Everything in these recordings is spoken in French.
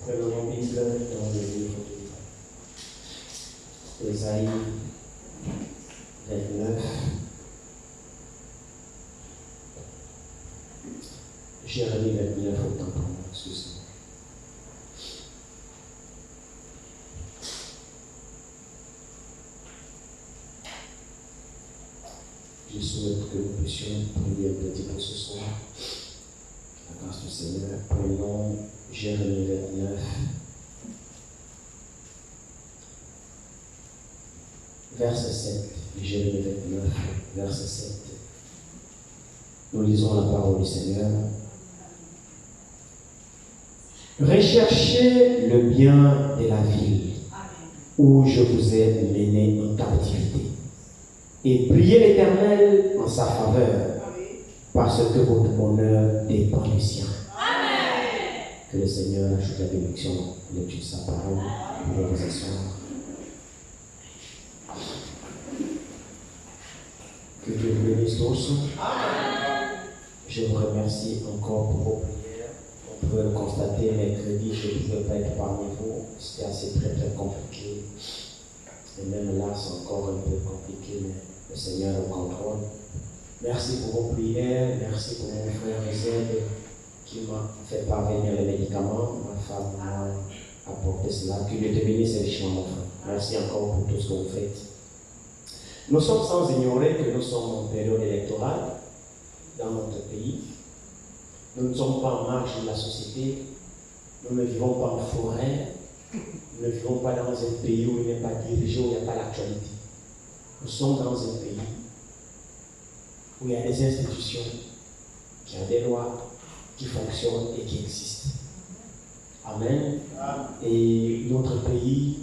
Prenons Bible dans le livre d'Ésaïe 29. Jérémie 29, autant pour moi, excusez-moi. Je souhaite que nous puissions prier un petit peu ce soir. La grâce du Seigneur. Prenons Jérémie 29. Verset 7. Jérémie 29, verset 7. Nous lisons la parole du Seigneur. Recherchez le bien de la ville où je vous ai mené en captivité. Et priez l'Éternel en sa faveur, parce que votre bonheur dépend du sien. Amen. Que le Seigneur ajoute la bénédiction de sa parole pour vous asseoir. Que Dieu vous bénisse tous. Amen. Je vous remercie encore pour vos prières. On peut le constater, mercredi, je ne pouvais pas être parmi vous. C'était assez très compliqué. Et même là, c'est encore un peu compliqué, mais le Seigneur est au contrôle. Merci pour vos prières, merci pour mon frère Z qui m'a fait parvenir les médicaments. Ma femme m'a apporté cela. Que Dieu te bénisse richement, mon frère. Merci encore pour tout ce que vous faites. Nous sommes sans ignorer que nous sommes en période électorale dans notre pays. Nous ne sommes pas en marge de la société. Nous ne vivons pas en forêt. Nous ne vivons pas dans un pays où il n'est pas dirigé, où il n'y a pas l'actualité. Nous sommes dans un pays où il y a des institutions, qui ont des lois, qui fonctionnent et qui existent. Amen. Et notre pays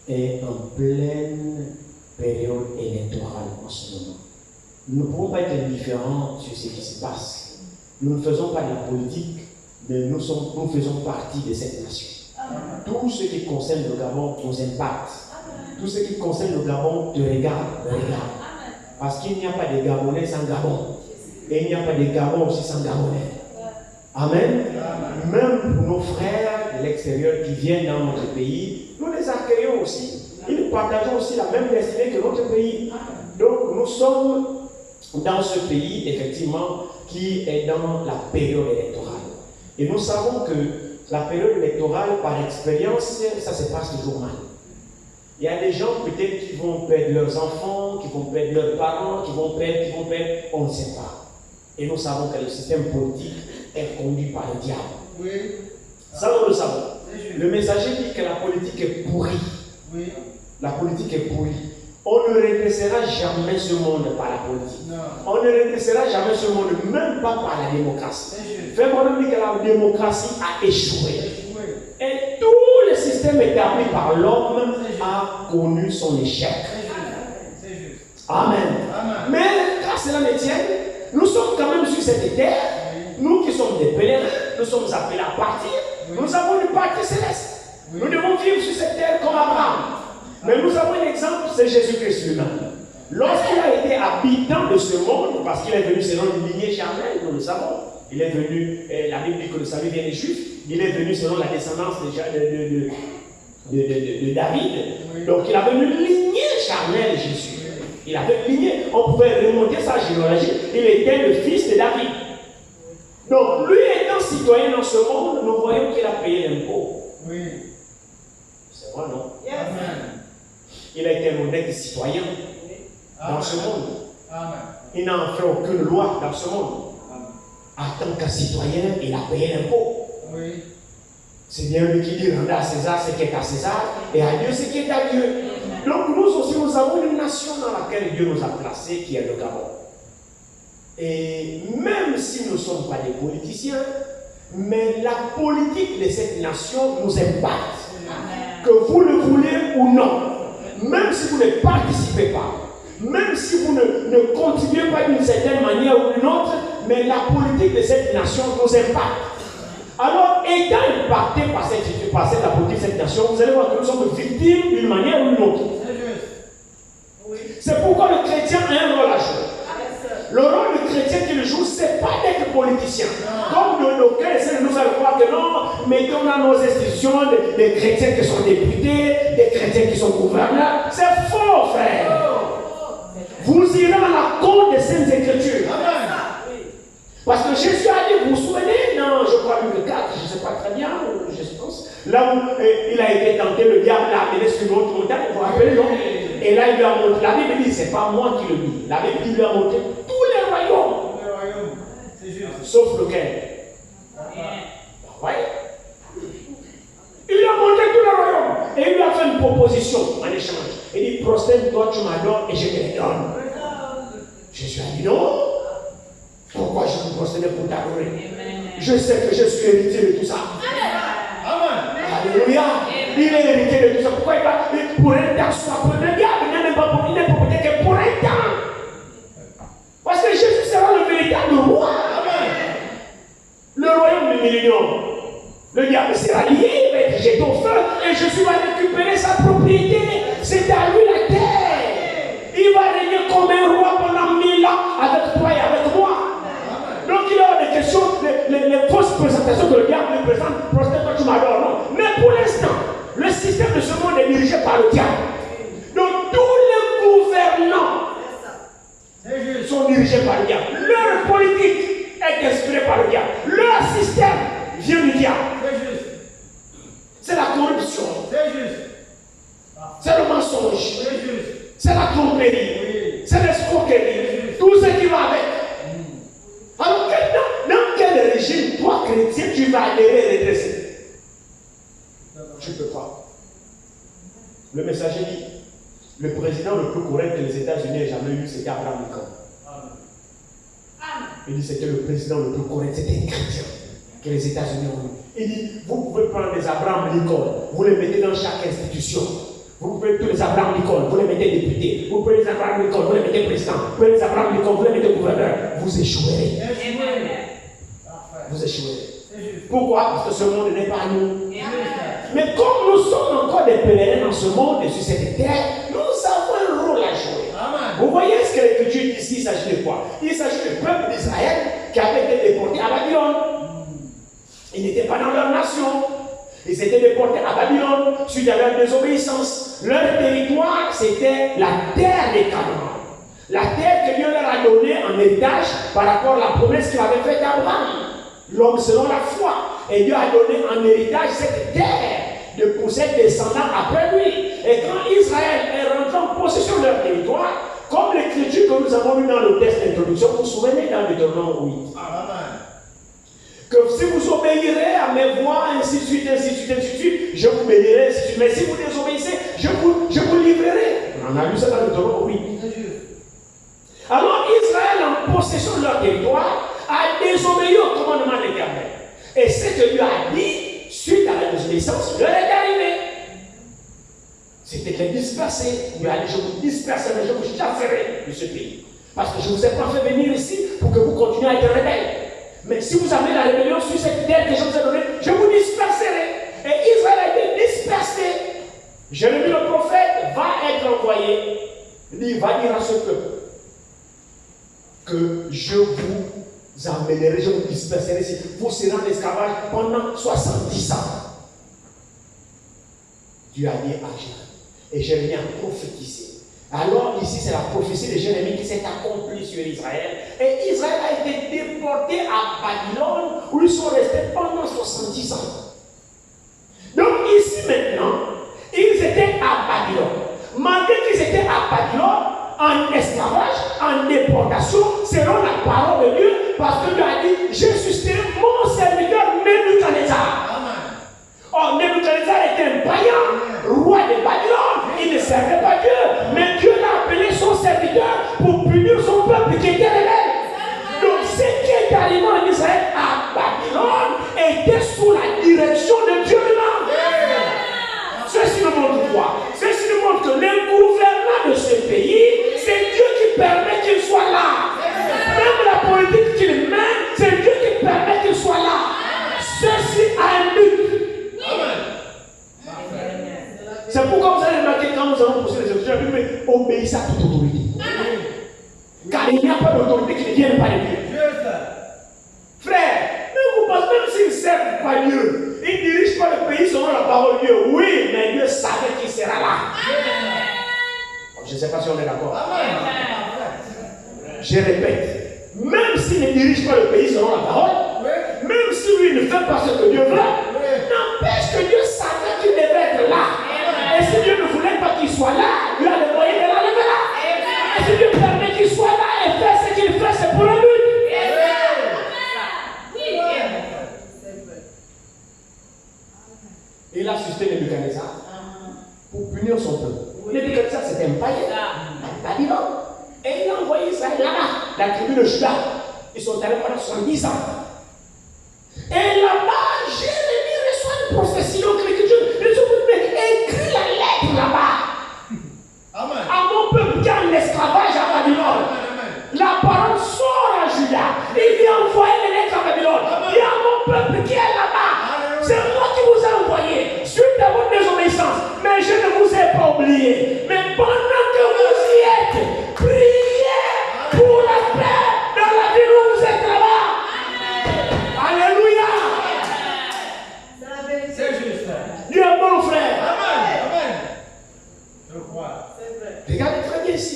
est en pleine période électorale en ce moment. Nous ne pouvons pas être indifférents sur ce qui se passe. Nous ne faisons pas de la politique, mais nous faisons partie de cette nation. Tout ce qui concerne le Gabon nous impacte. Tout ce qui concerne le Gabon te regarde. Parce qu'il n'y a pas de Gabonais sans Gabon. Et il n'y a pas de Gabon aussi sans Gabonais. Amen. Même pour nos frères de l'extérieur qui viennent dans notre pays, nous les accueillons aussi. Ils partagent aussi la même destinée que notre pays. Donc nous sommes dans ce pays, effectivement, qui est dans la période électorale. Et nous savons que la période électorale, par expérience, ça se passe toujours mal. Il y a des gens peut-être qui vont perdre leurs enfants, qui vont perdre leurs parents, qui vont perdre, on ne sait pas. Et nous savons que le système politique est conduit par le diable. Oui. Ça, nous le savons. Le messager dit que la politique est pourrie. Oui. La politique est pourrie. On ne redressera jamais ce monde par la politique. Non. On ne redressera jamais ce monde, même pas par la démocratie. Fais-moi dire que la démocratie a échoué. Et tout le système établi par l'homme a connu son échec. Amen. Mais car cela ne tienne, nous sommes quand même sur cette terre. Nous qui sommes des pèlerins, nous sommes appelés à partir. Nous avons une partie céleste. Nous devons vivre sur cette terre comme Abraham. Mais nous avons un exemple, c'est Jésus-Christ lui-même. Lorsqu'il a été habitant de ce monde, parce qu'il est venu selon une lignée charnelle, nous le savons. Il est venu, la Bible dit que le salut vient des Juifs. Il est venu selon la descendance de David. Donc il avait une lignée charnelle, Jésus. Il avait une lignée. On pouvait remonter sa généalogie. Il était le fils de David. Donc lui étant citoyen dans ce monde, nous voyons qu'il a payé l'impôt. Oui. C'est vrai, non? Yes. Amen. Il a été un honnête citoyen dans ce monde. Amen. Il n'a fait aucune loi dans ce monde. En tant que citoyen, il a payé l'impôt. Oui. C'est bien lui qui dit rendez à César ce qui est à César et à Dieu ce qui est à Dieu. Donc nous aussi, nous avons une nation dans laquelle Dieu nous a placés qui est le Gabon. Et même si nous ne sommes pas des politiciens, mais la politique de cette nation nous impacte. Amen. Que vous le voulez ou non, même si vous ne participez pas, même si vous ne contribuez pas d'une certaine manière ou d'une autre, mais la politique de cette nation nous impacte. Alors, étant impacté par la politique de cette nation, vous allez voir que nous sommes victimes d'une manière ou d'une autre. C'est pourquoi le chrétien a un rôle à jouer. Le rôle du chrétien qu'il joue, ce n'est pas d'être politicien. Comme d'aucuns essaient de nous faire croire que non, mettons dans nos institutions des chrétiens qui sont députés, des chrétiens qui sont gouverneurs. C'est faux, frère. Vous irez à la compte des Saintes Écritures. Parce que Jésus a dit, vous vous souvenez, non, je crois Luc 4, je ne sais pas très bien, je pense, là où il a été tenté, le diable l'a amené sur une autre montagne, vous vous rappelez, non? Et là, il lui a montré, la Bible dit, c'est pas moi qui le dis, la Bible dit, il lui a montré tous les royaumes. C'est juste. Sauf lequel? Ouais. Il lui a montré tous les royaumes. Et il lui a fait une proposition en échange. Il dit, prosterne-toi, tu m'adores et je te les donne. Jésus a dit non. Pourquoi je me prosterne pour t'adorer? Je sais que je suis héritier de tout ça. Amen. Alléluia. Il est héritier de tout ça. Pourquoi il va pour un temps soit peu de diable? Il n'est même pas pour peut-être que pour un temps. Parce que Jésus sera le véritable roi. Amen. Le royaume du millénium. Le diable sera lié, il va être jeté au feu et Jésus va récupérer sa propriété. C'est à lui la terre. Il va régner comme un roi pendant 1000 ans avec toi et avec moi. Donc il y a des questions, les fausses présentations que le diable lui présente, prosterne-toi, tu m'adores, non. Mais pour l'instant, le système de ce monde est dirigé par le diable. Donc tous les gouvernants sont dirigés par le diable. Leur politique est inspirée par le diable. Leur système vient du diable. C'est la corruption. C'est le mensonge. C'est la tromperie. C'est l'escroquerie. Tout ce qui va avec. Alors, dans quel régime, toi, chrétien, tu vas adhérer et redresser? Tu ne peux pas. Le messager dit, le président le plus correct que les États-Unis aient jamais eu, c'était Abraham Lincoln. Il dit, c'était le président le plus correct, c'était un chrétien que les États-Unis ont eu. Il dit, vous pouvez prendre des Abraham Lincoln, vous les mettez dans chaque institution. Vous pouvez tous les Abraham Lincoln, vous les mettez députés. Vous pouvez les Abraham Lincoln, vous les mettez président. Vous pouvez les Abraham Lincoln, vous les mettez gouverneur. Vous échouerez. Vous échouerez. Pourquoi? Parce que ce monde n'est pas à nous. Mais comme nous sommes encore des pèlerins dans ce monde et sur cette terre, nous avons un rôle à jouer. Vous voyez ce que l'Écriture dit ici, il s'agit de quoi? Il s'agit du peuple d'Israël qui avait été déporté à Babylone. Ils n'étaient pas dans leur nation. Ils étaient déportés à Babylone suite à leur désobéissance. Leur territoire, c'était la terre des Canaan. La terre que Dieu leur a donnée en héritage par rapport à la promesse qu'il avait faite à Abraham. L'homme selon la foi. Et Dieu a donné en héritage cette terre de pour ses descendants après lui. Et quand Israël est rentré en possession de leur territoire, comme l'écriture que nous avons lu dans le texte d'introduction, vous vous souvenez dans Deutéronome 8. Que si vous obéirez à mes voix, ainsi de suite, ainsi de suite, ainsi de suite, je vous bénirai, ainsi de suite. Mais si vous désobéissez, je vous livrerai. On a lu ça dans Deutéronome 8. Alors Israël, en possession de leur territoire, a désobéi au commandement de l'Éternel. Et ce que Dieu a dit, suite à la désobéissance, leur est arrivé. C'était de les disperser. Dieu a dit, je vous disperserai, je vous chasserai de ce pays. Parce que je ne vous ai pas fait venir ici pour que vous continuiez à être rebelles. Mais si vous avez la rébellion sur cette terre que je vous ai donnée, je vous disperserai. Et Israël a été dispersé. Jérémie le prophète va être envoyé. Il va dire à ce peuple que je vous emmènerai, je vous disperserai. Vous serez en esclavage pendant 70 ans. Dieu a dit à Jérémie. Et Jérémie a prophétisé. Alors ici c'est la prophétie de Jérémie qui s'est accomplie sur Israël. Et Israël a été déporté à Babylone où ils sont restés pendant 70 ans. Donc ici maintenant, ils étaient à Babylone. Malgré qu'ils étaient à Babylone, en esclavage, en déportation, selon la parole de Dieu, parce que Dieu a dit, je susciterai mon serviteur Nebuchadnezzar. Or, Nebuchadnezzar était un païen, roi de Babylone. Il ne servait pas Dieu, mais Dieu l'a appelé son serviteur pour punir son peuple qui était rebelle. Donc, ce qui est arrivé en Israël à Babylone était sous la direction de Dieu lui-même. Ceci nous montre quoi? Ceci nous montre que le gouvernement de ce pays, c'est Dieu qui permet qu'il soit là. Même la politique qu'il mène, c'est Dieu qui permet qu'il soit là. Ceci a un but. C'est pourquoi vous allez remarquer quand nous allons poser les élections, mais obéissez à toute autorité. Car il n'y a pas d'autorité qui ne vienne pas de Dieu. Frère, même vous pensez, même s'ils ne servent pas Dieu, ils parole de Dieu, oui, mais Dieu savait qu'il sera là. Je ne sais pas si on est d'accord. Je répète, même s'il ne dirige pas le pays selon la parole, même si lui ne fait pas ce que Dieu veut, n'empêche que Dieu savait qu'il devait être là. Et si Dieu ne voulait pas qu'il soit là, il a le moyen de l'enlever là. Et si Dieu permet qu'il soit là et fait ce qu'il fait, c'est pour le but. Il a suscité Nebuchadnezzar pour punir son peuple. Nebuchadnezzar, c'était un païen à Babylone. Et il a envoyé Israël là-bas, la tribu de Juda. Ils sont allés pendant 70 ans. Et là-bas, Jérémie reçoit une prophétie. Donc l'Écriture écrit la lettre là-bas. À mon peuple qui est en esclavage à Babylone. La parole sort à Juda. Il vient envoyer les lettres à Babylone. Il y a mon peuple qui est là-bas. C'est moi qui vous ai envoyé. Suite à votre désobéissance. Mais je ne vous ai pas oublié. Mais pendant que vous y êtes, priez pour la paix dans la ville où vous êtes là-bas. Alléluia. C'est juste. Dieu est bon, frère. Amen. Je crois. Regardez très bien ici.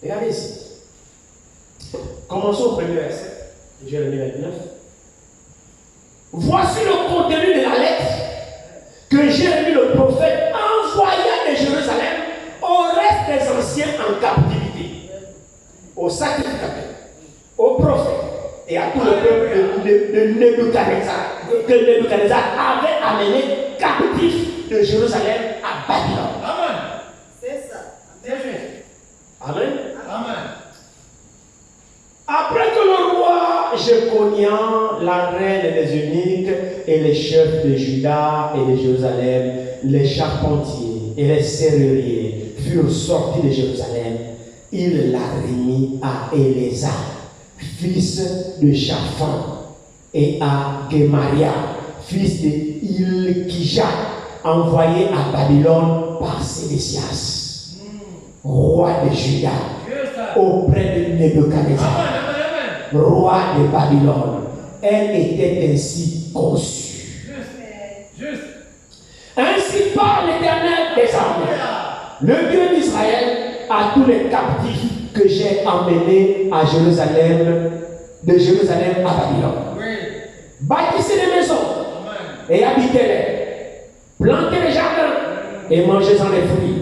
Regardez ici. Commençons au premier verset. Jérémie 29. Voici le contenu de la lettre que Jérémie le prophète envoya de Jérusalem au reste des anciens en captivité, aux sacrificateurs, aux prophètes et à tout le peuple de Nebuchadnezzar, que Nebuchadnezzar avait amené captif de Jérusalem à Babylone. Amen. C'est ça. C'est juste. Amen. Amen. Après que le roi Jéconian, la reine des eunuques et les chefs de Juda et de Jérusalem, les charpentiers et les serruriers furent sortis de Jérusalem, il la remit à Éléazar, fils de Shaphan, et à Gemaria, fils de Ilkija, envoyé à Babylone par Sédécias, roi de Juda, auprès de Nebuchadnezzar, roi de Babylone. Elle était ainsi conçue. Juste. Ainsi parle l'Éternel des armées, le Dieu d'Israël, à tous les captifs que j'ai emmenés à Jérusalem, de Jérusalem à Babylone. Oui. Bâtissez des maisons Amen. et habitez-les. Plantez des jardins et mangez-en les fruits.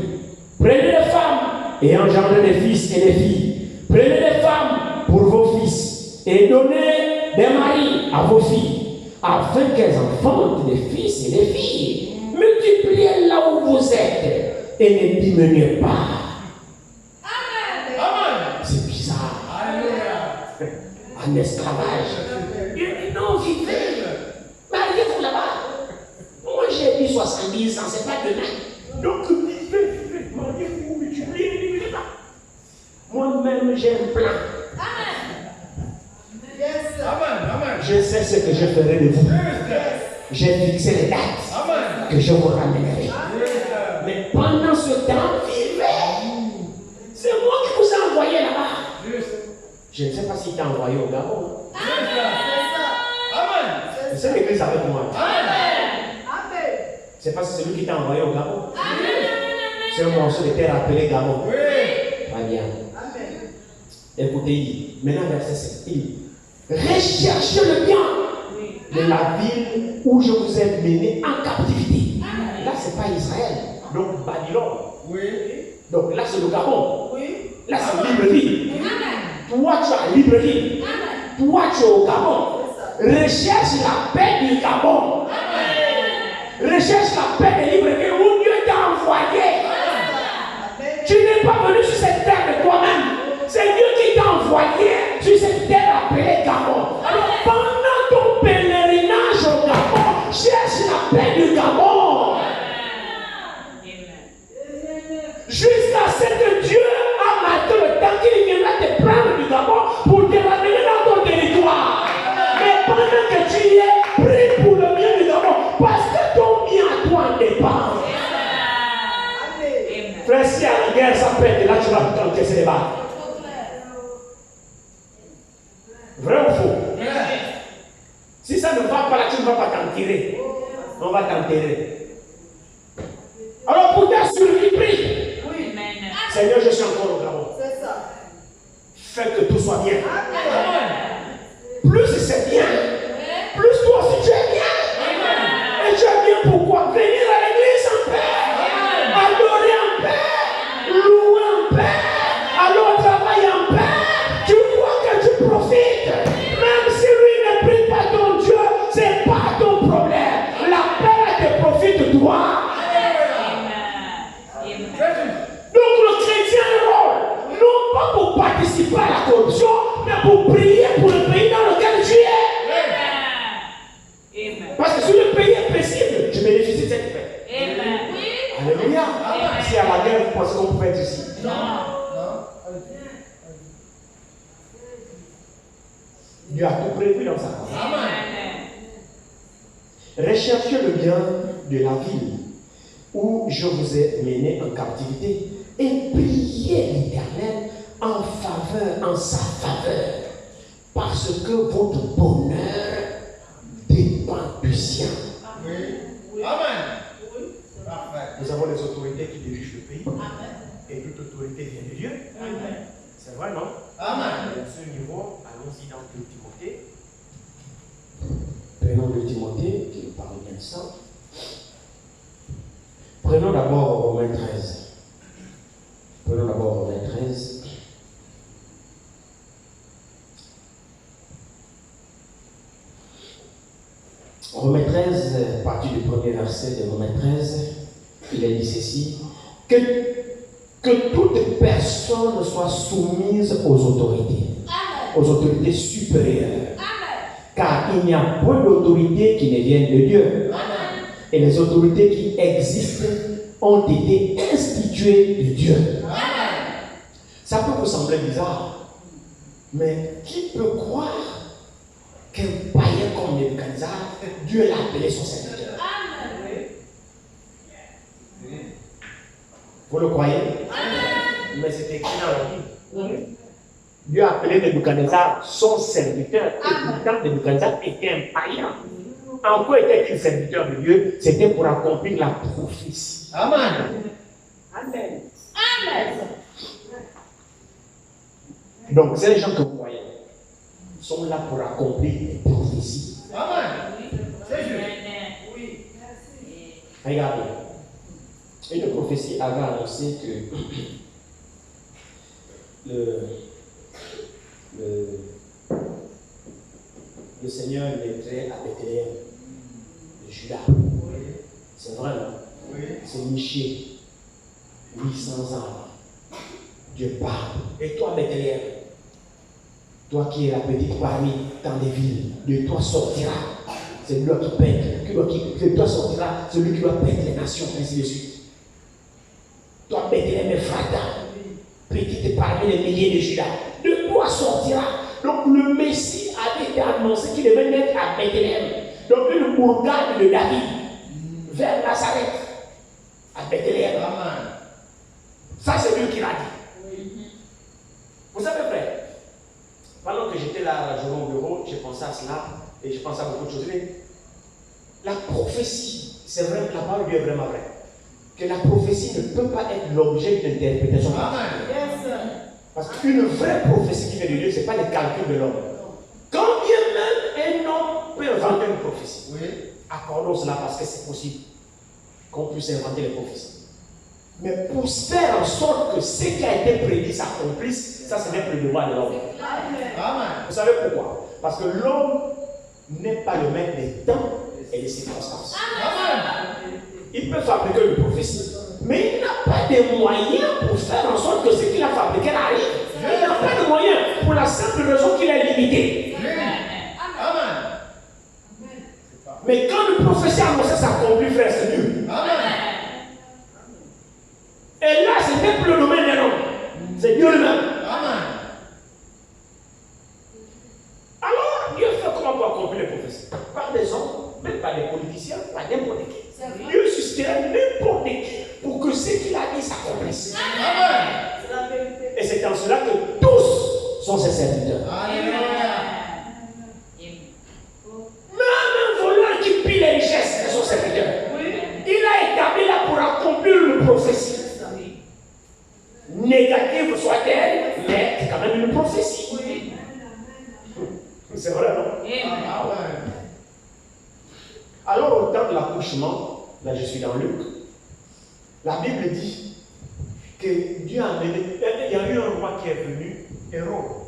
Prenez des femmes et engendrez des fils et des filles. Prenez des femmes pour vos fils et donnez des maris à vos filles, afin qu'elles enfantent des fils et des filles. Multipliez là où vous êtes et ne diminuez pas. Amen. C'est bizarre. Alléluia. En esclavage. Il dit non, vivez. Mariez-vous là-bas. Moi j'ai dit 70 ans, c'est pas demain. Donc vivez, mariez-vous, multipliez, ne diminuez pas. Moi-même j'ai un plan. Amen. Je sais ce que je ferai de vous. Juste. J'ai fixé les dates Amen. que je vous ramènerai. Juste. Mais pendant ce temps, vivez. C'est moi qui vous ai envoyé là-bas. Juste. Je ne sais pas s'il t'a envoyé au Gabon. Amen. C'est l'église avec moi. Amen. C'est pas si c'est lui qui t'a envoyé au Gabon. C'est un morceau de terre appelé Gabon. Oui. Très bien. Écoutez, maintenant verset 7. Il dit, recherchez le bien de la ville où je vous ai mené en captivité. Là, ce n'est pas Israël. Donc Babylone. Oui. Donc là, c'est le Gabon. Là, c'est Libreville. Toi, tu as Libreville. Toi, tu es au Gabon. Recherche la paix du Gabon. Recherche la paix de Libreville où Dieu t'a envoyé. Tu n'es pas venu sur cette terre de toi-même. C'est Dieu qui t'a envoyé sur cette terre appelée Gabon. Alors pendant ton pèlerinage au Gabon, cherche la paix du Gabon. Jusqu'à ce que Dieu a marqué le temps qu'il viendra te prendre du Gabon pour te ramener dans ton territoire. Mais pendant que tu y es, prie pour le bien du Gabon parce que ton bien à toi en dépend. Frère, si à la guerre ça pète, là tu vas encaisser les balles. Vrai ou faux? Si ça ne va pas là, tu ne vas pas t'en tirer. On va t'enterrer. Alors pour ta survie, prie. Oui. Seigneur, je suis encore au Gabon. C'est ça. Fais que tout soit bien. Amen. Plus c'est bien, plus toi aussi tu es bien. Et tu es bien pourquoi? Venir à l'église en paix, adorer en paix, louer en paix, aller au travail en paix. Tu vois que tu profites. Même si lui ne prie pas ton Dieu, ce n'est pas ton problème. La paix te profite toi. Donc le chrétien a un rôle, non pas pour participer à la corruption, mais pour prier pour le pays dans lequel tu es. Parce que si le pays est paisible, je bénéficie de cette paix. Alléluia. Si à la guerre, vous pensez qu'on peut être ici? Non. Dieu a tout prévu dans sa vie. Amen. Recherchez le bien de la ville où je vous ai mené en captivité et priez l'Éternel en faveur, en sa faveur, parce que votre bonheur dépend du sien. Oui. Amen. Parfait. Nous avons les autorités qui dirigent le pays et toute autorité vient de Dieu. Amen. C'est vrai, non? Amen. À ce niveau, allons-y dans 2 Timothée. Prenons 2 Timothée, qui nous parle bien de ça. Prenons d'abord Romains 13. Prenons d'abord Romains 13. Romains 13, à partir du premier verset de Romains 13, il a dit ceci, que toute personne soit soumise aux autorités supérieures. Car il n'y a pas d'autorités qui ne viennent de Dieu. Et les autorités qui existent ont été instituées de Dieu. Ça peut vous sembler bizarre, mais qui peut croire qu'un païen comme Nebuchadnezzar, Dieu l'a appelé son serviteur? Vous le croyez? Mais c'est écrit dans la Bible. Dieu a appelé Nebuchadnezzar son serviteur. Et pourtant, Nebuchadnezzar était un païen. En quoi était-il serviteur de Dieu? C'était pour accomplir la prophétie. Amen. Amen. Donc, ces gens que vous voyez sont là pour accomplir les prophéties. Amen. C'est juste. Oui. Regardez, une prophétie avait annoncé que le Seigneur naîtrait à Bethléem, de Juda. C'est vrai, non? Oui. C'est Michée, 800 ans avant. Dieu parle. Et toi, Bethléem, toi qui es la petite parmi dans les villes, de toi sortira celui qui pète, de toi sortira celui qui va pète les nations, ainsi de suite. Toi, Bethléem Ephrata, petite parmi les milliers de Juda, de toi sortira. Donc le Messie avait été annoncé qu'il devait naître à Bethléem. Donc une bourgade de David, vers Nazareth, à Bethléem. Amen. Ça, c'est lui qui l'a dit. Vous savez, frère, pendant que j'étais là à au bureau, j'ai pensé à cela et je pensais à beaucoup de choses. Mais la prophétie, c'est vrai que la parole de Dieu est vraiment vraie. Que la prophétie ne peut pas être l'objet d'une interprétation. Amen. Yes. Parce qu'une vraie prophétie qui vient de Dieu, ce n'est pas les calculs de l'homme. Quand bien même un homme peut inventer une prophétie, Oui. accordons cela parce que c'est possible qu'on puisse inventer les prophéties. Mais pour faire en sorte que ce qui a été prédit s'accomplisse, ça, ce n'est plus le devoir de l'homme. Amen. Vous savez pourquoi? Parce que l'homme n'est pas le maître des temps et des circonstances. Amen. Il peut fabriquer une prophétie, mais il n'a pas de moyens pour faire en sorte que ce qu'il a fabriqué arrive. Il n'a pas de moyens pour la simple raison qu'il est limité. Amen. Mais quand le prophétie annoncé s'accomplit, frère, c'est Dieu. Amen. Et là, ce n'est plus le domaine de l'homme, c'est Dieu lui-même. Amen. Alors, Dieu fait comment pour accomplir les prophéties? Par des hommes, même par des politiciens, par n'importe qui. Dieu suscitera n'importe qui pour que ce qu'il a dit s'accomplisse. Amen. Et c'est en cela que tous sont ses serviteurs. Alléluia. Même un voleur qui pille les richesses, c'est son serviteur. Alors, au temps de l'accouchement, là je suis dans Luc, la Bible dit que Dieu a amené, il y a eu un roi qui est venu, Hérode.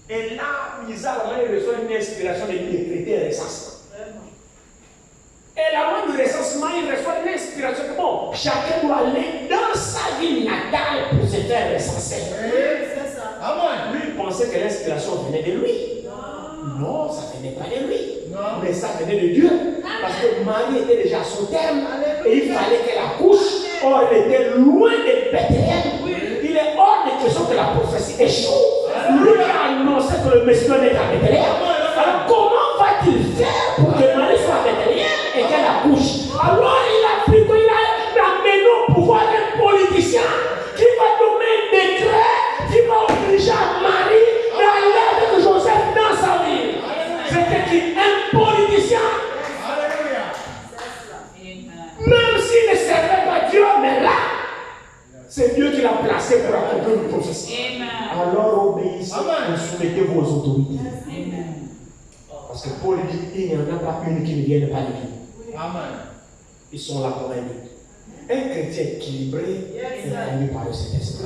Et là, bizarrement, il reçoit une inspiration de décréter un recensement. Et là, du recensement, il reçoit une inspiration que bon, chacun doit aller dans sa ville natale pour se faire recenser. C'est ça. Lui, il pensait que l'inspiration venait de lui. Non, ça ne venait pas de lui. Non. Mais ça venait de Dieu. Parce que Marie était déjà à son terme. Et il fallait qu'elle accouche. Or, elle était loin de Bethléem. Il est hors de question que la prophétie échoue. Lui a annoncé que le Messie n'est à Bethléem. Alors, comment va-t-il faire pour que Marie soit à Bethléem et qu'elle accouche? Alors, il a pris qu'il a amené au pouvoir un politicien qui va donner un décret, qui va obliger à Marie d'aller avec Joseph dans sa ville. C'était qui? Un politicien. Alléluia. Même s'il ne servait pas Dieu, mais là, c'est Dieu qui l'a placé pour accomplir une prophétie. Alors obéissez et soumettez vos autorités. Parce que Paul dit il n'y en a pas une qui ne vienne pas de Dieu. Amen. Ils sont là pour un but. Un chrétien équilibré est conduit par le Saint-Esprit.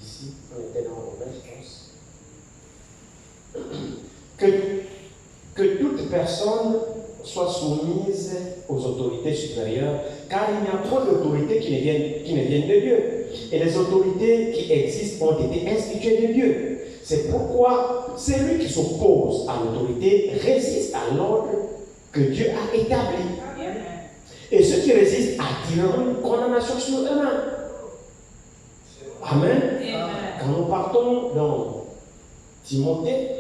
Ici, on était dans Romains, je pense. Que toute personne soit soumise aux autorités supérieures, car il n'y a pas d'autorités qui ne viennent de Dieu. Et les autorités qui existent ont été instituées de Dieu. C'est pourquoi celui qui s'oppose à l'autorité résiste à l'ordre que Dieu a établi. Et ceux qui résistent attireront une condamnation sur eux-mêmes. Amen. Quand nous partons dans Timothée,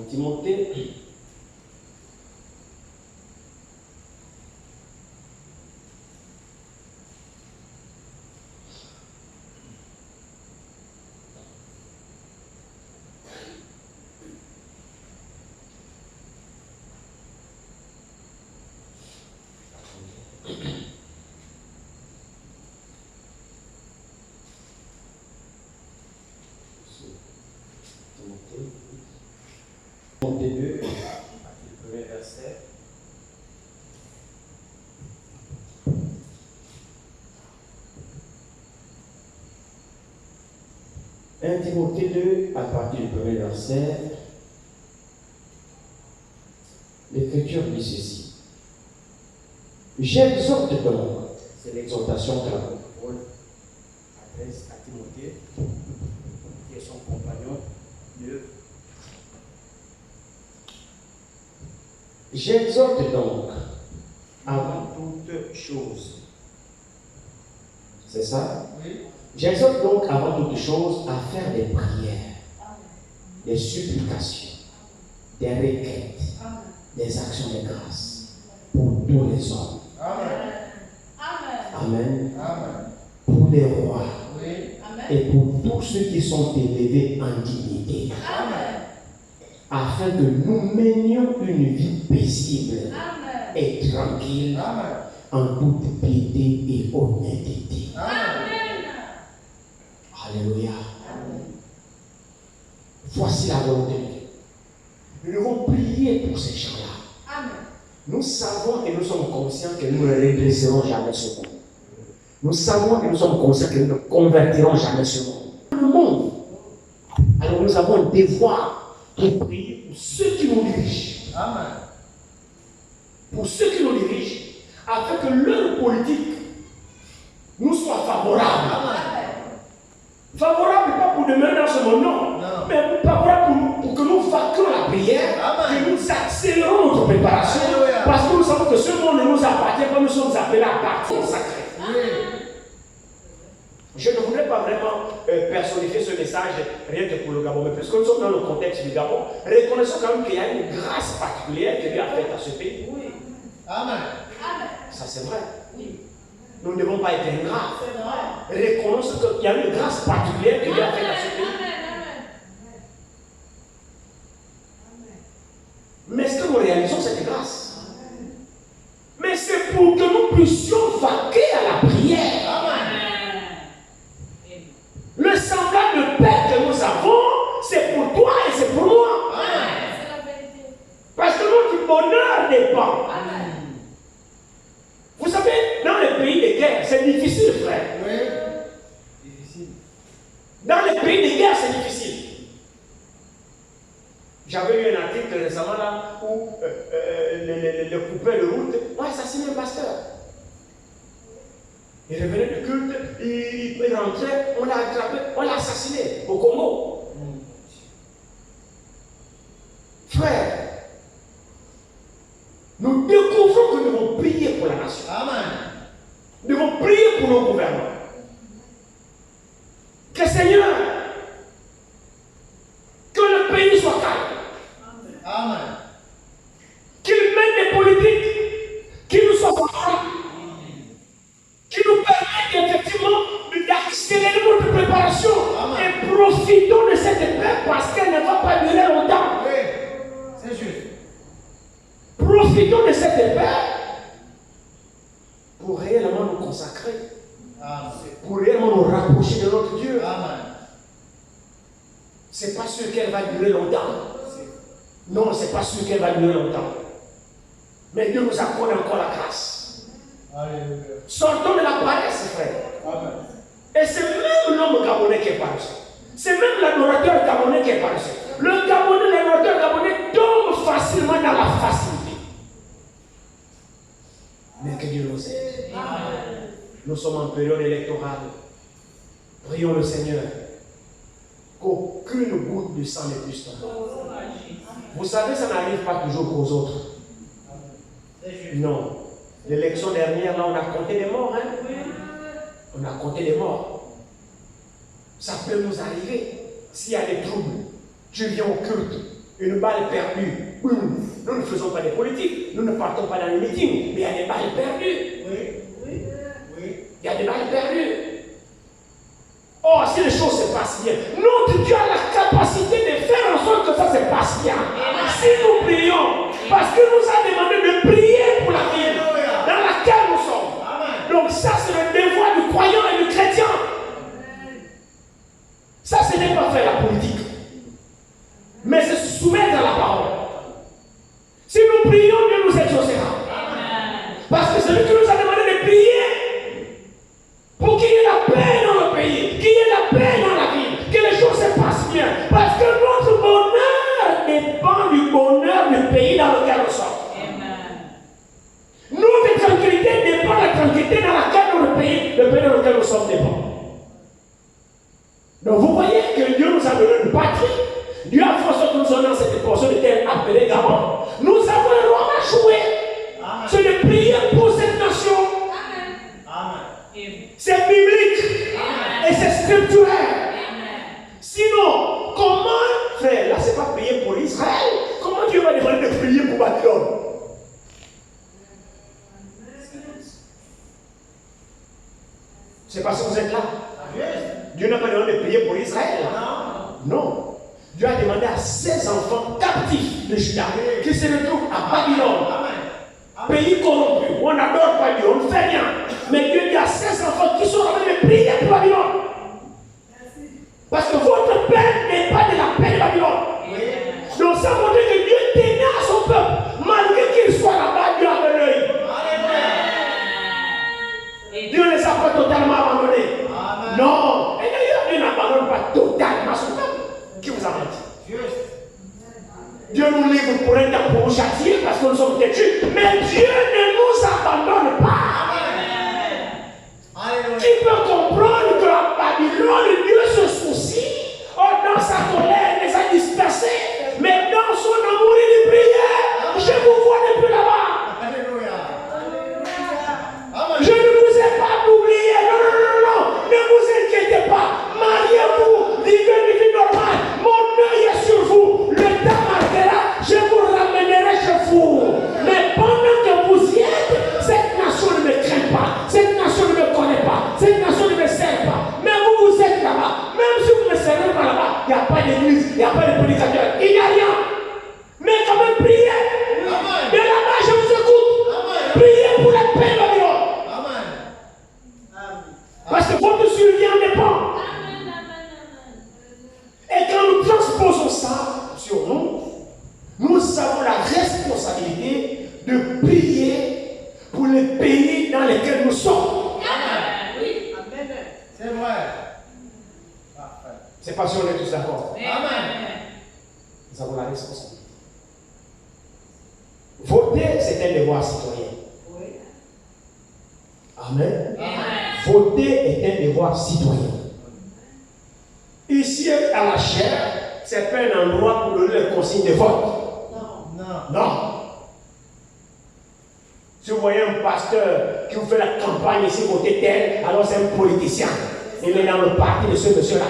Timothée, Timothée 2, le premier verset. Timothée 2, à partir du premier verset, l'Écriture dit ceci. J'exhorte donc, c'est l'exhortation que l'apôtre Paul adresse à Timothée, qui est son compagnon de. J'exhorte donc, avant toute chose. C'est ça? Oui. J'exhorte donc avant toute chose à faire des prières, des supplications, des requêtes, des actions de grâce pour tous les hommes. Amen. Amen. Amen. Pour les rois Oui. et pour tous ceux qui sont élevés en dignité, Amen. afin que nous menions une vie paisible et tranquille Amen. en toute piété et honnêteté. Amen. Alléluia. Voici la volonté de Dieu. Nous devons prier pour ces gens-là. Nous savons et nous sommes conscients que nous ne redresserons jamais ce monde. Nous savons et nous sommes conscients que nous ne convertirons jamais ce monde. Le monde. Alors nous avons un devoir de prier pour ceux qui nous dirigent. Amen. Pour ceux qui nous dirigent, afin que leur politique nous soit favorable. Favorable pas pour demeurer dans ce monde, non. Mais favorable pour que nous fassions la prière, Amen. que nous accélérons notre préparation. Alléluia. Parce que nous savons que ce monde ne nous appartient pas, nous sommes appelés à partir sacré. Je ne voudrais pas vraiment personnifier ce message rien que pour le Gabon, mais puisque nous sommes dans le contexte du Gabon, reconnaissons quand même qu'il y a une grâce particulière que Dieu a faite à ce pays. Amen. Ça c'est vrai. Nous ne devons pas être ingrats. Reconnaissons qu'il y a une grâce particulière que Dieu a faite à ce pays. Mais est-ce que nous réalisons cette grâce? Mais c'est pour que nous puissions vaquer à la prière. Dans les pays de guerre, c'est difficile. J'avais lu un article récemment là où le coupeur de route a assassiné un pasteur. Il revenait du culte, il rentrait, on l'a attrapé, on l'a assassiné au Congo. Frère, nous découvrons que nous devons prier pour la nation. Amen. Nous devons prier pour nos gouvernants. Que Seigneur, que le pays soit calme. Amen. Qu'il mène des politiques qui nous soient favorables, qui nous permettent effectivement d'accélérer notre préparation. Amen. Et profitons de cette paix parce qu'elle ne va pas durer longtemps. Oui, c'est juste. Profitons de cette paix pour réellement nous consacrer, Amen. pour réellement nous rapprocher de notre Dieu. Amen. C'est pas sûr qu'elle va durer longtemps. Non, c'est pas sûr qu'elle va durer longtemps. Mais Dieu nous accorde encore la grâce. Alléluia. Sortons de la paresse, frère. Amen. Et c'est même l'homme gabonais qui est paresseux. C'est même l'adorateur gabonais qui est paresseux. Le Gabonais, l'adorateur gabonais tombe facilement dans la facilité. Mais que Dieu nous aide. Amen. Nous sommes en période électorale. Prions le Seigneur qu'aucune goutte de sang ne puisse tomber. Vous savez, ça n'arrive pas toujours aux autres. C'est juste. Non. L'élection dernière, là, on a compté des morts. Hein? On a compté des morts. Ça peut nous arriver. S'il y a des troubles, tu viens au culte, une balle perdue. Boum. Nous ne faisons pas des politiques. Nous ne partons pas dans les meetings. Mais il y a des balles perdues. Oui. Oui. Oui. Il y a des balles perdues. Oh, si les choses se passent bien, notre Dieu a la capacité de faire en sorte que ça se passe bien. Si nous prions, parce qu'il nous a demandé de prier pour la ville dans laquelle nous sommes. Amen. Donc ça, c'est le devoir du croyant et du chrétien. Ça, ce n'est pas faire la politique, mais c'est se soumettre à la parole. Si nous prions, Dieu nous exaucera. Parce que c'est lui qui nous a demandé de prier pour qu'il y ait la paix dans le pays, qu'il y ait la paix dans la ville, que les choses se passent bien. Parce que notre bonheur dépend du bonheur du pays dans lequel nous sommes. Notre tranquillité dépend de la tranquillité dans laquelle le pays dans lequel nous sommes dépend. Donc vous voyez que Dieu nous a donné une patrie. Dieu a fait en sorte que nous sommes dans cette portion de terre appelée Gabon. Nous avons un rôle à jouer. Amen. C'est de prier pour cette nation. Amen. C'est biblique. Et c'est scripturaire. Sinon, comment, frère, là c'est pas prier pour Israël. Comment Dieu va demander de prier pour Babylone? C'est parce que vous êtes là. Dieu n'a pas demandé de prier pour Israël. Non. Dieu a demandé à ses enfants captifs de Juda qui se retrouvent à Babylone. Pays corrompu, on n'adore pas Dieu, on ne fait rien. Mais Dieu dit à ses enfants qui sont en train de prier pour Babylone. Parce que votre paix n'est pas de la paix de Babylone. Donc ça montre que Dieu tenait à son peuple. Malgré qu'il soit là-bas, Dieu avait l'œil. Dieu ne les a pas totalement abandonnés. Amen. Non. Et d'ailleurs, Dieu n'abandonne pas totalement son peuple. Qui vous a menti? Dieu nous livre pour un temps pour nous châtier parce que nous sommes têtus. Mais Dieu ne nous abandonne pas. Alléluia. Qui peut comprendre que à Babylone, Dieu se soucie? Dans sa colère, il les a dispersés. Mais dans son amour, il priait. Je vous vois depuis là-bas. Alléluia. Je ne vous ai pas oublié. Non. Ne vous inquiétez pas. Mariez-vous. Vivez une vie normale. Mon œil est sur vous. Le temps marquera. Je vous ramènerai chez vous. Mais pendant que vous y êtes, cette nation ne me craint pas. Cette nation ne me connaît pas. Cette nation ne me sert pas. Mais vous êtes là-bas. Même si vous ne me servez pas là-bas, il n'y a pas d'église, il n'y a pas de prédicateur. Il n'y a rien. Mais quand même, priez. Amen. De là-bas, je vous écoute. Amen. Priez pour la paix, Babylone. Amen. Parce que votre survie en dépend. Et quand nous transposons ça sur nous, nous avons la responsabilité de prier pour les pays dans lesquels nous sommes. C'est vrai. Parfait. C'est pas si on est tous d'accord. Amen. Nous avons la responsabilité. Voter, c'est un devoir citoyen. Amen. Voter est un devoir citoyen. Ici, à la chaire, c'est pas un endroit pour donner les consignes de vote. Non. Si vous voyez un pasteur qui vous fait la campagne ici, voter tel, alors c'est un politicien. Il est dans le parti de ce monsieur-là.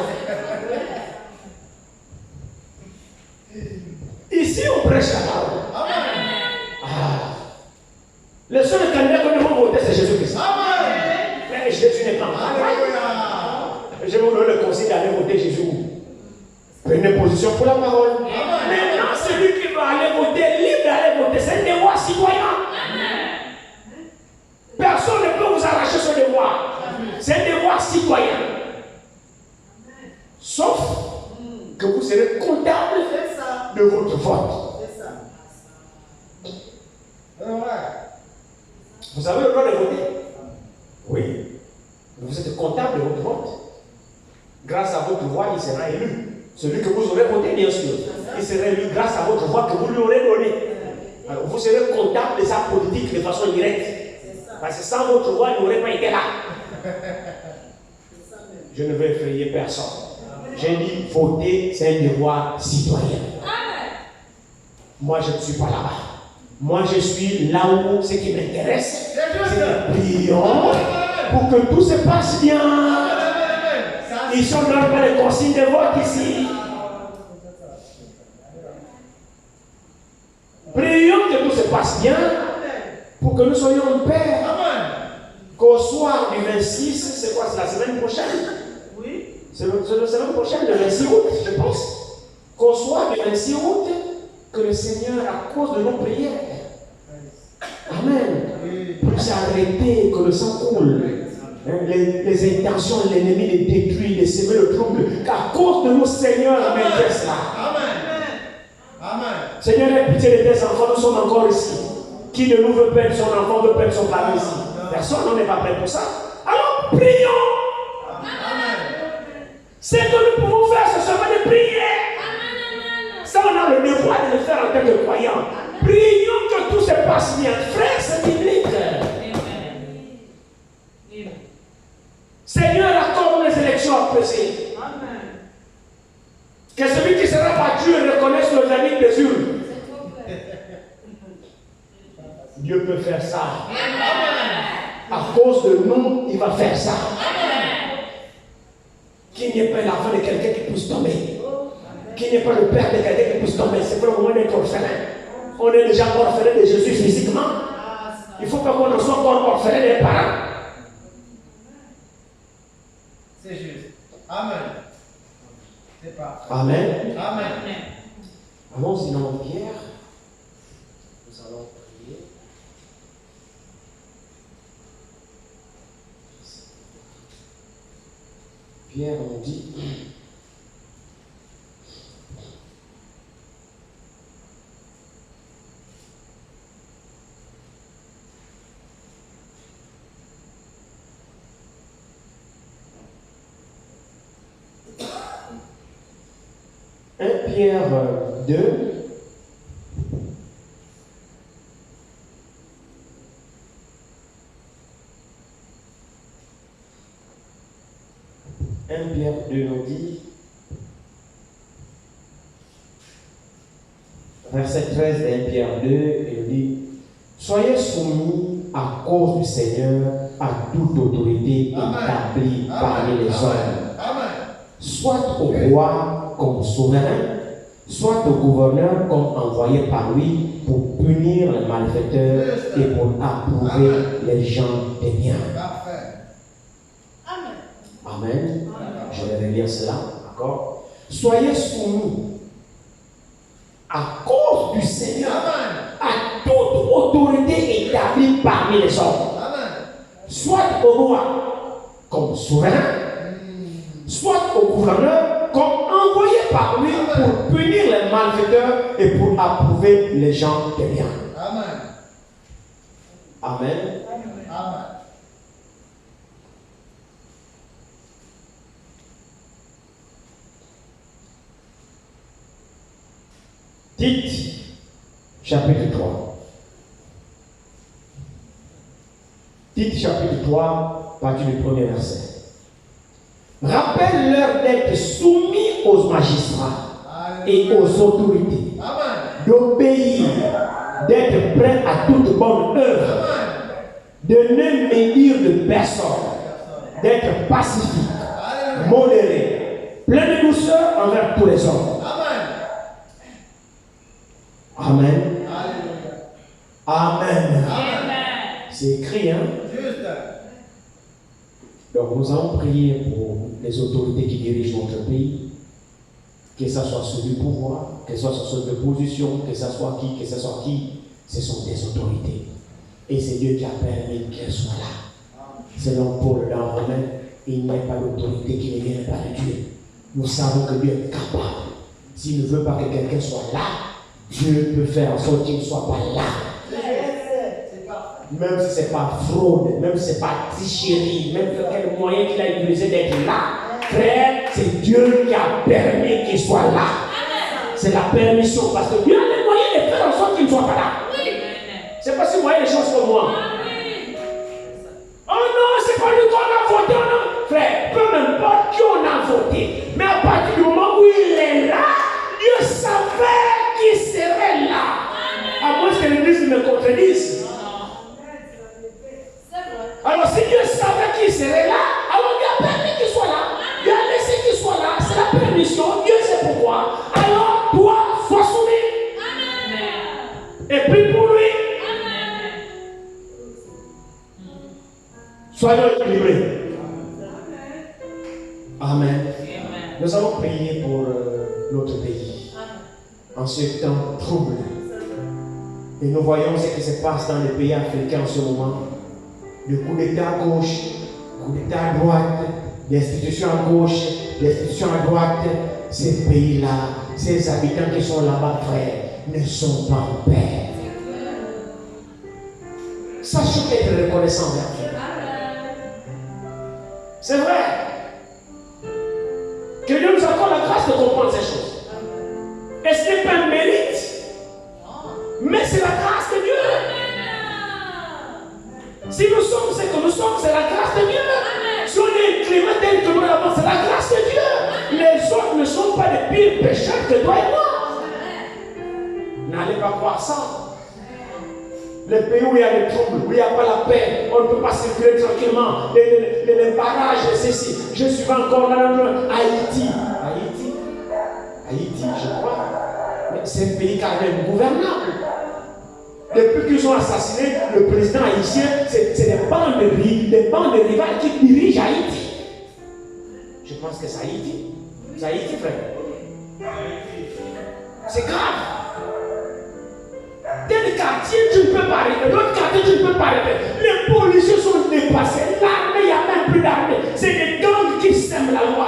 Ici, on prêche la parole. Le seul candidat que nous devons voter, c'est Jésus-Christ. Mais Jésus n'est pas campagne. Je vais vous donner le conseil d'aller voter Jésus. Prenez position pour la parole. Maintenant, celui qui va aller voter, libre d'aller voter, c'est un devoir citoyen. Personne ne peut vous arracher ce devoir. C'est un devoir citoyen. Sauf que vous serez comptable de votre vote. Vous avez le droit de voter? Oui. Vous êtes comptable de votre vote. Grâce à votre voix, il sera élu. Celui que vous aurez voté, bien sûr. Il sera élu grâce à votre voix que vous lui aurez donnée. Alors, vous serez comptable de sa politique de façon directe. Parce que sans votre voix, il n'aurait pas été là. Je ne vais effrayer personne. J'ai dit, voter, c'est un devoir citoyen. Moi, je ne suis pas là-bas. Moi, je suis là où ce qui m'intéresse, c'est que prions pour que tout se passe bien. Ils ne donnent pas les consignes de vote ici. Prions que tout se passe bien pour que nous soyons en paix. Qu'au soir du 26, c'est quoi? C'est la semaine prochaine? Oui. C'est la semaine prochaine, le 26 août, je pense. Qu'au soir du 26 août, que le Seigneur, à cause de nos prières, Amen, puisse arrêter que le sang coule. Les intentions de l'ennemi de détruire, de semer le trouble, qu'à cause de nos seigneurs, amen, cela. Amen. Seigneur, aie pitié de tes enfants, nous sommes encore ici. Qui de nous veut perdre son enfant, veut perdre son parent ici? Personne n'est pas prêt pour ça. Alors prions. Ce que nous pouvons faire, c'est seulement de prier. Ça, on a le devoir de le faire en tant que croyants. Prions que tout se passe bien. Frère, c'est biblique. Seigneur, accorde les élections apaisées. Que celui qui sera battu reconnaisse le verdict des urnes. Dieu peut faire ça. À cause de nous, il va faire ça. Qu'il n'y ait pas l'enfant de quelqu'un qui puisse tomber. Qu'il n'y ait pas le père de quelqu'un qui puisse tomber. C'est pas le moment d'être orphelin. On est déjà orphelin de Jésus physiquement. Il ne faut pas qu'on en soit encore orphelin des parents. C'est juste. Amen. C'est pas. Amen. Amen. Allons-y dans la prière. Nous allons prier. Pierre nous dit, Pierre 2, Pierre 2 nous dit, verset 13 de Pierre 2, il dit, soyez soumis à cause du Seigneur à toute autorité établie parmi les hommes, soit au roi comme souverain, soit au gouverneur comme envoyé par lui pour punir les malfaiteurs et pour approuver les gens de bien. Amen. Je vais relire cela, d'accord? Soyez soumis à cause du Seigneur à toute autorité établie parmi les hommes, soit au roi comme souverain, soit au gouverneur comme envoyé par lui pour punir les malfaiteurs et pour approuver les gens de bien. Amen. Amen. Tite, chapitre 3. Tite, chapitre 3, partie du premier verset. Rappelle-leur d'être soumis aux magistrats et aux autorités, d'obéir, d'être prêts à toute bonne œuvre, de ne médire de personne, d'être pacifique, modéré, plein de douceur envers tous les hommes. Amen. Amen. C'est écrit, hein? Donc nous allons prier pour les autorités qui dirigent notre pays, que ce soit ceux du pouvoir, que ce soit ceux de position, que ce soit qui, ce sont des autorités. Et c'est Dieu qui a permis qu'elles soient là. Selon Paul dans Romains, il n'y a pas d'autorité qui ne vienne pas de Dieu. Nous savons que Dieu est capable. S'il ne veut pas que quelqu'un soit là, Dieu peut faire en sorte qu'il ne soit pas là. Même si ce n'est pas fraude, même si ce n'est pas tricherie, même quel moyen qu'il a utilisé d'être là. Frère, c'est Dieu qui a permis qu'il soit là. C'est la permission, parce que Dieu a les moyens de faire en sorte qu'il ne soit pas là. C'est pas si vous voyez les choses comme moi. Oh non, c'est pas nous qu'on a voté, non. Frère, peu importe qui on a voté, mais à partir du moment où il est là, Dieu savait qu'il serait là. À moins que l'Église me contredise. Alors si Dieu savait qu'il serait là, alors Dieu a permis qu'il soit là. Dieu a laissé qu'il soit là. C'est la permission. Dieu sait pourquoi. Alors toi, sois soumis. Et puis pour lui. Soyons équilibrés. Amen. Nous allons prier pour notre pays. En ce temps trouble. Et nous voyons ce qui se passe dans les pays africains en ce moment. Le coup d'État à gauche, coup d'État à droite, l'institution à gauche, l'institution à droite. Ces pays-là, ces habitants qui sont là-bas, frères, ne sont pas en paix. Sachons être reconnaissants vers Dieu. C'est vrai. Que Dieu nous accorde la grâce de comprendre ces choses. Et ce n'est pas un mérite, mais c'est la grâce de Dieu. Si nous sommes ce que nous sommes, c'est la grâce de Dieu. Si on est incliné tel que nous l'avons, c'est la grâce de Dieu. Les autres ne sont pas des pires pécheurs que toi et moi. N'allez pas croire ça. Les pays où il y a des troubles, où il n'y a pas la paix, on ne peut pas circuler tranquillement. Les barrages, ceci. Je suis encore là, Haïti. Haïti, je crois. Mais c'est un pays quand même gouvernable. Depuis qu'ils ont assassiné le président haïtien, c'est des bandes de rivales qui dirigent Haïti. Je pense que c'est Haïti. C'est Haïti, frère. C'est grave. Tel quartier, tu ne peux pas arriver. D'autres quartiers, tu ne peux pas arriver. Les policiers sont dépassés. L'armée, il n'y a même plus d'armée. C'est des gangs qui sèment la loi.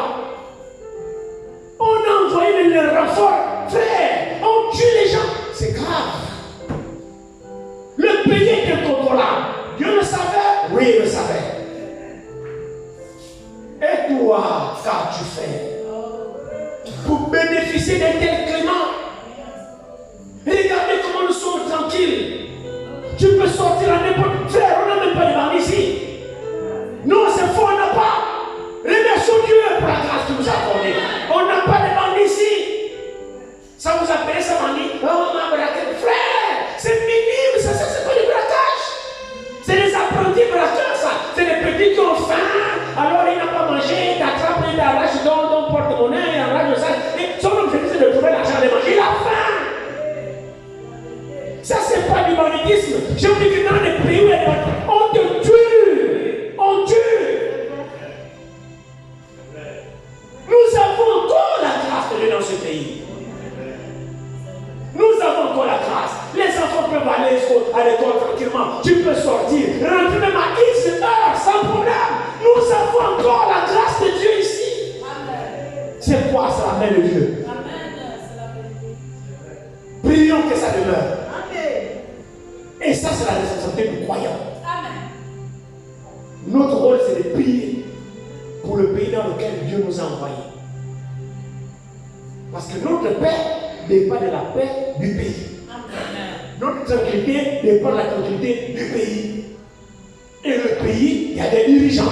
On a envoyé les renforts. Frère, on tue les gens. C'est grave. Le pays est incontrôlable. Dieu le savait? Oui, il le savait. Et toi, qu'as-tu fait pour bénéficier d'un tel clément? Regardez comment nous sommes tranquilles. Tu peux sortir à n'importe. Frère, on n'a même pas de bandes ici. Non, c'est faux, on n'a pas. Remercions Dieu pour la grâce qu'il nous a accordée. On n'a pas de bandes ici. Ça vous appelle ça bandit? Oh, on a braqué. Frère, c'est minime, ça c'est pas du braquage. C'est des apprentis braqueurs, ça. C'est des petits qui ont faim. Alors il n'a pas mangé, il t'attrape, il t'arrache dans ton porte-monnaie, il arrache ça. Et son objectif c'est de trouver l'argent de manger. Il a faim. Ça, c'est pas du banditisme. Je vous dis que dans les pays où on te tue. On tue. Nous avons encore la grâce de Dieu dans ce pays. Nous avons encore la grâce. Les enfants peuvent aller à l'école tranquillement. Tu peux sortir, rentrer même à X heures sans problème. Nous avons encore la grâce de Dieu ici. C'est quoi? C'est la main de Dieu. Prions que ça demeure. Et ça, c'est la responsabilité du croyant. Notre rôle, c'est de prier pour le pays dans lequel Dieu nous a envoyés. Parce que notre Père dépend de la paix du pays. Notre tranquillité dépend de la tranquillité du pays. Et le pays, il y a des dirigeants.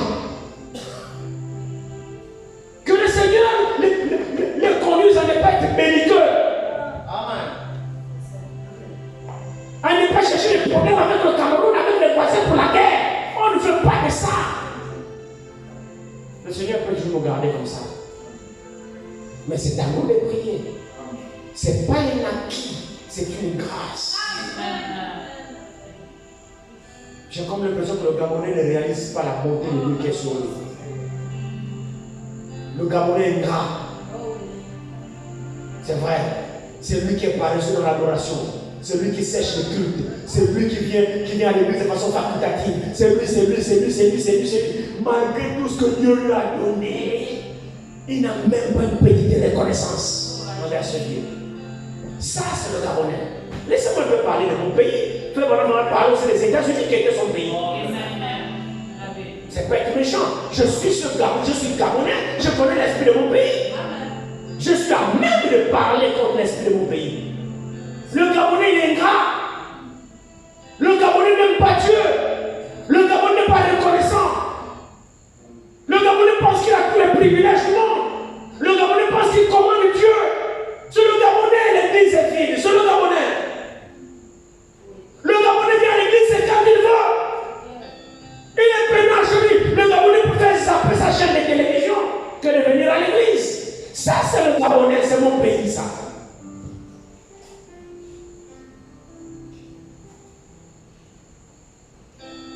Que le Seigneur le conduise à ne pas être belliqueux. Amen. À ne pas chercher des problèmes avec le Cameroun, avec les voisins pour la guerre. On ne veut pas de ça. Le Seigneur peut toujours nous garder comme ça. Mais c'est à nous de prier. Ce n'est pas un acquis, c'est une grâce. J'ai comme l'impression que le Gabonais ne réalise pas la bonté de Dieu qui est sur lui. Le Gabonais est gras. C'est vrai. C'est lui qui est paresseux dans l'adoration. C'est lui qui sèche le culte. C'est lui qui vient à l'église de façon facultative. C'est lui. Malgré tout ce que Dieu lui a donné, il n'a même pas une petite reconnaissance envers ce Dieu. Ça, c'est le Gabonais. Laissez-moi un peu parler de mon pays. Faites vraiment parler aussi des États-Unis qui étaient son pays. C'est pas être méchant. Je suis Gabonais. Je connais l'esprit de mon pays. Je suis à même de parler contre l'esprit de mon pays. Le Gabonais, il est ingrat. Le Gabonais n'aime pas Dieu. Le Gabonais n'est pas reconnaissant. Le Gabonais pense qu'il a tous les privilèges du monde. Le Gabonais pense qu'il commande Dieu. C'est le Gabonais, l'église est vide. C'est le Gabonais. Le Gabonais vient à l'église, c'est quand il veut. Il est peinard chez lui. Le Gabonais peut faire sa chaîne de télévision que de venir à l'église. Ça, c'est le Gabonais, c'est mon pays, ça.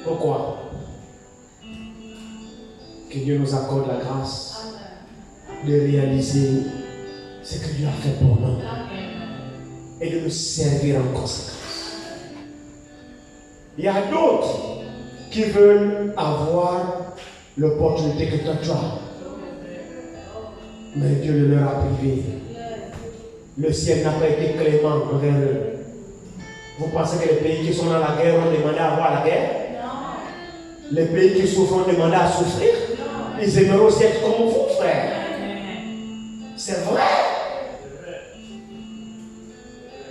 Pourquoi? Que Dieu nous accorde la grâce de réaliser ce que Dieu a fait pour nous et de nous servir en conséquence. Il y a d'autres qui veulent avoir l'opportunité que toi tu as, mais Dieu le leur a privé. Le ciel n'a pas été clément envers eux. Vous pensez que les pays qui sont dans la guerre ont demandé à avoir la guerre? Les pays qui souffrent ont demandé à souffrir. Ils aimeraient aussi être comme vous, frère. C'est vrai.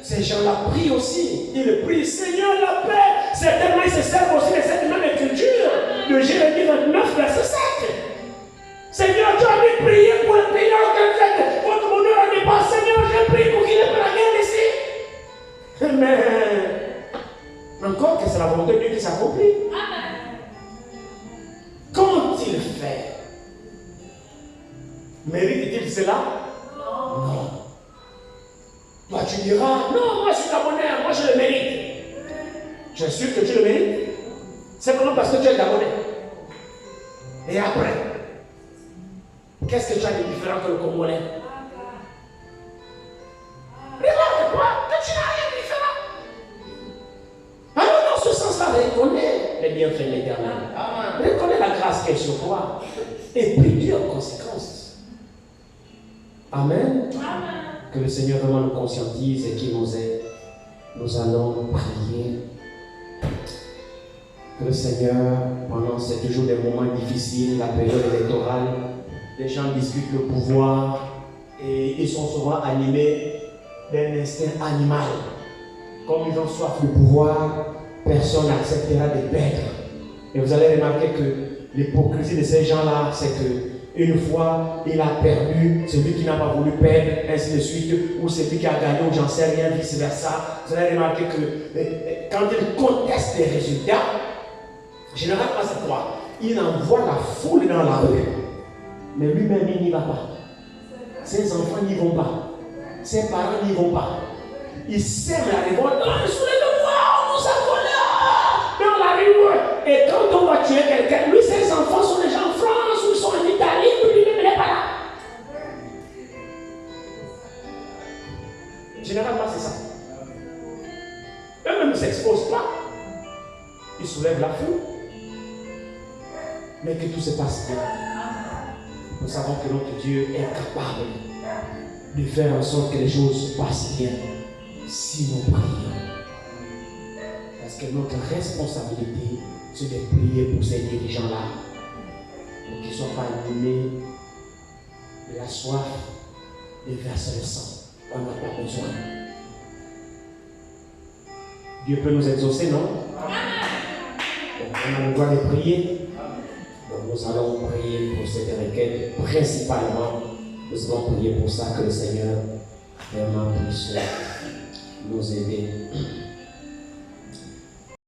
Ces gens-là prient aussi. Ils prient, Seigneur, la paix. Certainement, ils se servent aussi de cette même écriture de Jérémie 29, verset 7. Seigneur, tu as dû prier pour le pays dans lequel vous êtes. Votre bonheur n'est pas, Seigneur, je prie pour qu'il ait pas la guerre ici. Mais encore que c'est la volonté de Dieu qui s'accomplit. Quand il fait, mérite-t-il cela? Non. Toi tu diras, non, moi je suis Gabonais, moi je le mérite. Tu es sûr que tu le mérites? Simplement parce que tu es Gabonais. Et après, qu'est-ce que tu as de différent que le Congolais? Regarde-toi, que tu n'as rien de différent. Alors dans ce sens-là, reconnais les bienfaits de l'Éternel. Reconnais la grâce qui est sur toi. Et prie-Dieu en conséquence. Amen. Que le Seigneur vraiment nous conscientise et qu'il nous aide. Nous allons prier. Que le Seigneur, pendant c'est toujours des moments difficiles, la période électorale, les gens discutent le pouvoir et ils sont souvent animés d'un instinct animal. Comme ils ont soif de pouvoir, personne n'acceptera de perdre. Et vous allez remarquer que l'hypocrisie de ces gens-là, c'est que une fois il a perdu, celui qui n'a pas voulu perdre, ainsi de suite, ou celui qui a gagné, ou j'en sais rien, vice-versa. Vous allez remarquer que quand il conteste les résultats, généralement c'est quoi? Il envoie la foule dans la rue, mais lui-même il n'y va pas. Ses enfants n'y vont pas. Ses parents n'y vont pas. Il sème la révolte. Non, soulevez-moi, on nous a volé dans la rue. Et quand on va tuer quelqu'un, lui, ses enfants sont déjà en France ou ils sont en Italie, lui-même n'est pas là. Généralement, c'est ça. Eux-mêmes ne s'exposent pas. Ils soulèvent la foule. Mais que tout se passe bien. Nous savons que notre Dieu est capable de faire en sorte que les choses se passent bien si nous prions. Parce que notre responsabilité, c'est de prier pour ces dirigeants-là, pour qu'ils ne soient pas animés de la soif de verser le sang. On n'a pas besoin. Dieu peut nous exaucer, non? Donc, on a le droit de prier. Donc, nous allons prier pour cette requête. Principalement, nous allons prier pour ça, que le Seigneur vraiment puisse nous aider.